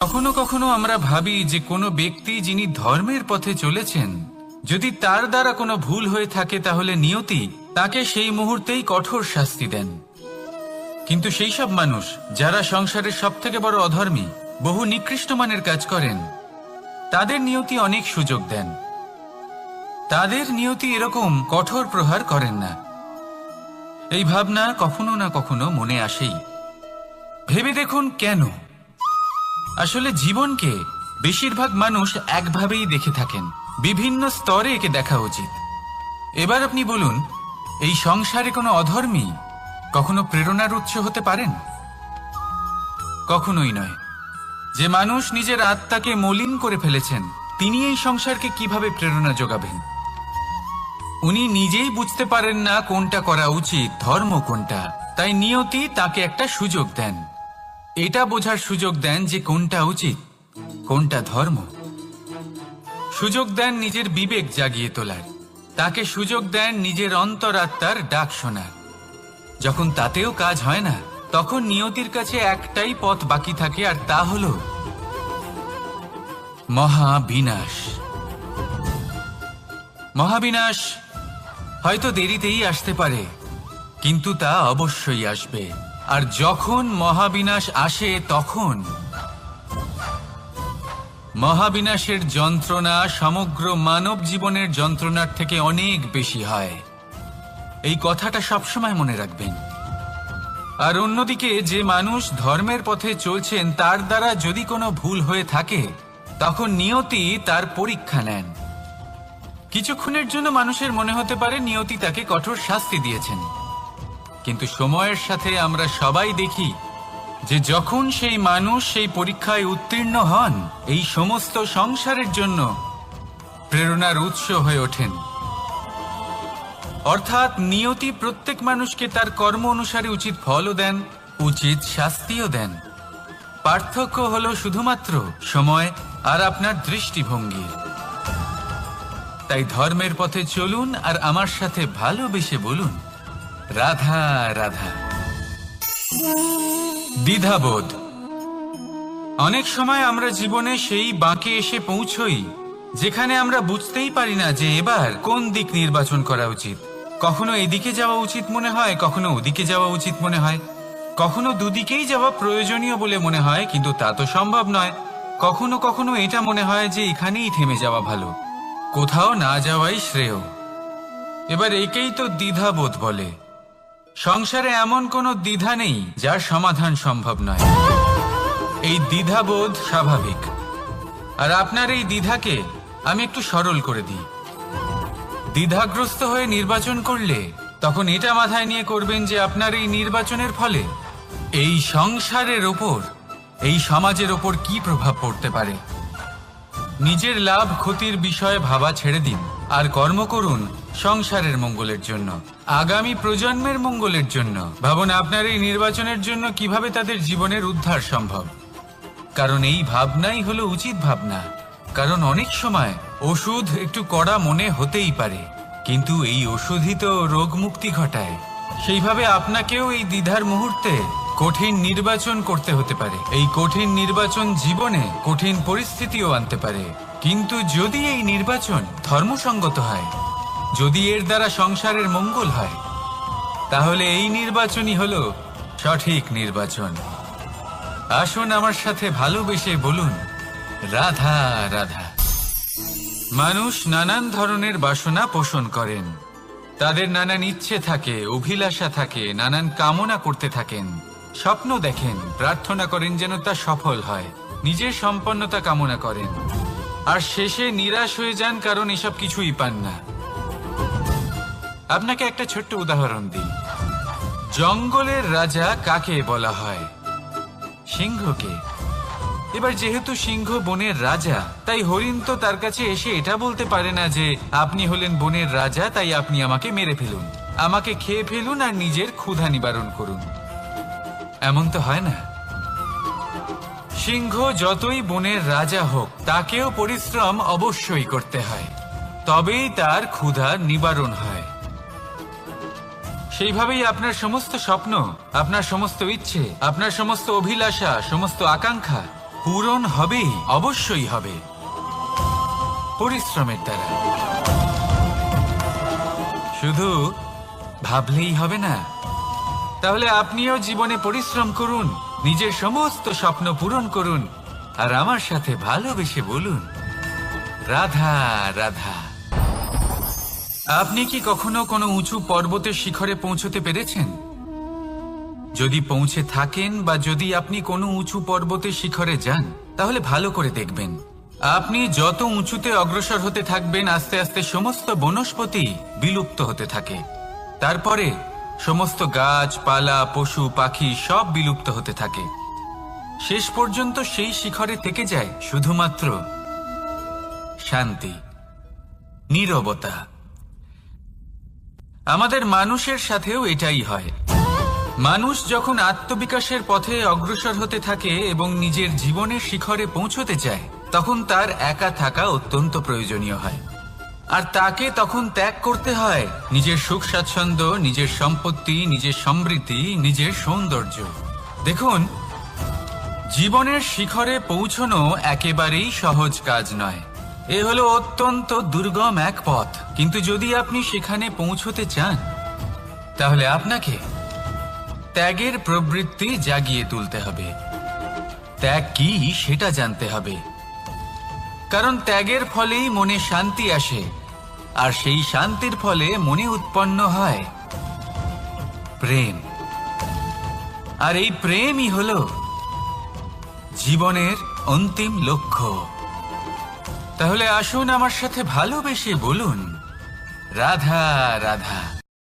কখনো কখনো আমরা ভাবি যে কোনো ব্যক্তি যিনি ধর্মের পথে চলেছেন, যদি তার দ্বারা কোনো ভুল হয়ে থাকে তাহলে নিয়তি তাকে সেই মুহূর্তেই কঠোর শাস্তি দেন। কিন্তু সেই সব মানুষ যারা সংসারের সবথেকে বড় অধর্মী, বহু নিকৃষ্ট মানের কাজ করেন, তাদের নিয়তি অনেক সুযোগ দেন। তাদের নিয়তি এরকম কঠোর প্রহার করেন না। এই ভাবনা কখনো না কখনো মনে আসেই। ভেবে দেখুন কেন? আসলে জীবনকে বেশিরভাগ মানুষ একভাবেই দেখে থাকেন, বিভিন্ন স্তরে একে দেখা উচিত। এবার আপনি বলুন, এই সংসারে কোনো অধর্মী কখনো প্রেরণার উৎস হতে পারেন? কখনোই নয়। যে মানুষ নিজের আত্মাকে মলিন করে ফেলেছেন, তিনি এই সংসারকে কিভাবে প্রেরণা যোগাবেন? উনি নিজেই বুঝতে পারেন না কোনটা করা উচিত, ধর্ম কোনটা। তাই নিয়তি তাকে একটা সুযোগ দেন, এটা বোঝার সুযোগ দেন যে কোনটা উচিত, কোনটা ধর্ম। সুযোগ দেন নিজের বিবেক জাগিয়ে তোলার, তাকে সুযোগ দেন নিজের অন্তরাত্মার ডাক শোনার। যখন তাতেও কাজ হয় না, তখন নিয়তির কাছে একটাই পথ বাকি থাকে, আর তা হল মহাবিনাশ। মহাবিনাশ হয়তো দেরিতেই আসতে পারে, কিন্তু তা অবশ্যই আসবে। আর যখন মহাবিনাশ আসে, তখন মহাবিনাশের যন্ত্রণা সমগ্র মানব জীবনের যন্ত্রণার থেকে অনেক বেশি হয়। এই কথাটা সবসময় মনে রাখবেন। আর অন্যদিকে যে মানুষ ধর্মের পথে চলছেন, তার দ্বারা যদি কোনো ভুল হয়ে থাকে, তখন নিয়তি তার পরীক্ষা নেন। কিছুক্ষণের জন্য মানুষের মনে হতে পারে নিয়তি তাকে কঠোর শাস্তি দিয়েছেন, কিন্তু সময়ের সাথে আমরা সবাই দেখি যে যখন সেই মানুষ সেই পরীক্ষায় উত্তীর্ণ হন, এই সমস্ত সংসারের জন্য প্রেরণার উৎস হয়ে ওঠেন। অর্থাৎ নিয়তি প্রত্যেক মানুষকে তার কর্ম অনুসারে উচিত ফলও দেন, উচিত শাস্তিও দেন। পার্থক্য হলো শুধুমাত্র সময় আর আপনার দৃষ্টিভঙ্গির। তাই ধর্মের পথে চলুন আর আমার সাথে ভালোবেসে বলুন, রাধা রাধা। দ্বিধাবোধ। অনেক সময় আমরা জীবনে সেই বাঁকে এসে পৌঁছই যেখানে আমরা বুঝতেই পারি না যে এবার কোন দিক নির্বাচন করা উচিত। কখনো এদিকে যাওয়া উচিত মনে হয়, কখনো ওদিকে যাওয়া উচিত মনে হয়, কখনো দুদিকেই যাওয়া প্রয়োজনীয় বলে মনে হয়, কিন্তু তা তো সম্ভব নয়। কখনো কখনো এটা মনে হয় যে এখানেই থেমে যাওয়া ভালো, কোথাও না যাওয়াই শ্রেয়। এবার একেই তো দ্বিধাবোধ বলে। সংসারে এমন কোনো দ্বিধা নেই যার সমাধান সম্ভব নয়। এই দ্বিধাবোধ স্বাভাবিক। আর আপনার এই দ্বিধাকে আমি একটু সরল করে দিই। দ্বিধাগ্রস্ত হয়ে নির্বাচন করলে তখন এটা মাথায় নিয়ে করবেন যে আপনার এই নির্বাচনের ফলে এই সংসারের ওপর, এই সমাজের ওপর কি প্রভাব পড়তে পারে। নিজের লাভ ক্ষতির বিষয়ে ভাবা ছেড়ে দিন আর কর্ম করুন সংসারের মঙ্গলের জন্য, আগামী প্রজন্মের মঙ্গলের জন্য। ভাবুন আপনার এই নির্বাচনের জন্য কিভাবে তাদের জীবনের উদ্ধার সম্ভব। কারণ এই ভাবনাই হলো উচিত ভাবনা। কারণ অনেক সময় ওষুধ একটু কড়া মনে হতেই পারে, কিন্তু এই ওষুধই তো রোগ মুক্তি ঘটায়। সেইভাবে আপনাকেও এই দ্বিধার মুহূর্তে কঠিন নির্বাচন করতে হতে পারে। এই কঠিন নির্বাচন জীবনে কঠিন পরিস্থিতিও আনতে পারে, কিন্তু যদি এই নির্বাচন ধর্মসঙ্গত হয়, যদি এর দ্বারা সংসারের মঙ্গল হয়, তাহলে এই নির্বাচনই হলো সঠিক নির্বাচন। আসুন আমার সাথে ভালোবেসে বলুন, রাধা রাধা। মানুষ নানান ধরনের বাসনা পোষণ করেন, তাদের নানান ইচ্ছে থাকে, অভিলাষা থাকে, নানান কামনা করতে থাকেন, স্বপ্ন দেখেন, প্রার্থনা করেন যেন তা সফল হয়, নিজের সম্পন্নতা কামনা করেন, আর শেষে নিরাশ হয়ে যান কারণ এসব কিছুই পান না। আপনাকে একটা ছোট্ট উদাহরণ দিই। জঙ্গলের রাজা কাকে বলা হয়? সিংহকে। এবার যেহেতু সিংহ বনের রাজা, তাই হরিণ তো তার কাছে এসে এটা বলতে পারে না যে আপনি হলেন বনের রাজা, তাই আপনি আমাকে মেরে ফেলুন, আমাকে খেয়ে ফেলুন আর নিজের ক্ষুধা নিবারণ করুন। এমন তো হয় না। সিংহ যতই বনের রাজা হোক, তাকেও পরিশ্রম অবশ্যই করতে হয়, তবেই তার ক্ষুধা নিবারণ হয়। সেইভাবেই আপনার সমস্ত স্বপ্ন, আপনার সমস্ত ইচ্ছে, আপনার সমস্ত অভিলাষা, সমস্ত আকাঙ্ক্ষা পূরণ হবেই, অবশ্যই হবে, পরিশ্রমের দ্বারা। শুধু ভাবলেই হবে না। তাহলে আপনিও জীবনে পরিশ্রম করুন, নিজের সমস্ত স্বপ্ন পূরণ করুন, আর আমার সাথে ভালোবেসে বলুন, রাধা রাধা। আপনি কি কখনো কোনো উঁচু পর্বতের শিখরে পৌঁছতে পেরেছেন? যদি পৌঁছে থাকেন বা যদি আপনি কোনো উঁচু পর্বতের শিখরে যান, তাহলে ভালো করে দেখবেন, আপনি যত উঁচুতে অগ্রসর হতে থাকবেন, আস্তে আস্তে সমস্ত বনস্পতি বিলুপ্ত হতে থাকে। তারপরে সমস্ত গাছপালা, পশু পাখি সব বিলুপ্ত হতে থাকে। শেষ পর্যন্ত সেই শিখরে থেকে যায় শুধুমাত্র শান্তি, নীরবতা। আমাদের মানুষের সাথেও এটাই হয়। মানুষ যখন আত্মবিকাশের পথে অগ্রসর হতে থাকে এবং নিজের জীবনের শিখরে পৌঁছতে চায়, তখন তার একা থাকা অত্যন্ত প্রয়োজনীয় হয়। আর তাকে তখন ত্যাগ করতে হয় নিজের সুখ স্বাচ্ছন্দ্য, নিজের সম্পত্তি, নিজের সমৃদ্ধি, নিজের সৌন্দর্য। দেখুন, জীবনের শিখরে পৌঁছনো একেবারেই সহজ কাজ নয়। এ হলো অত্যন্ত দুর্গম এক পথ। কিন্তু যদি আপনি সেখানে পৌঁছতে চান, তাহলে আপনাকে ত্যাগের প্রবৃত্তি জাগিয়ে তুলতে হবে। ত্যাগ কি সেটা জানতে হবে, কারণ ত্যাগের ফলেই মনে শান্তি আসে, আর সেই শান্তির ফলে মনে উৎপন্ন হয় প্রেম। আর এই প্রেমই হলো জীবনের অন্তিম লক্ষ্য। তাহলে আসুন আমার সাথে ভালোবেসে বলুন, রাধা রাধা।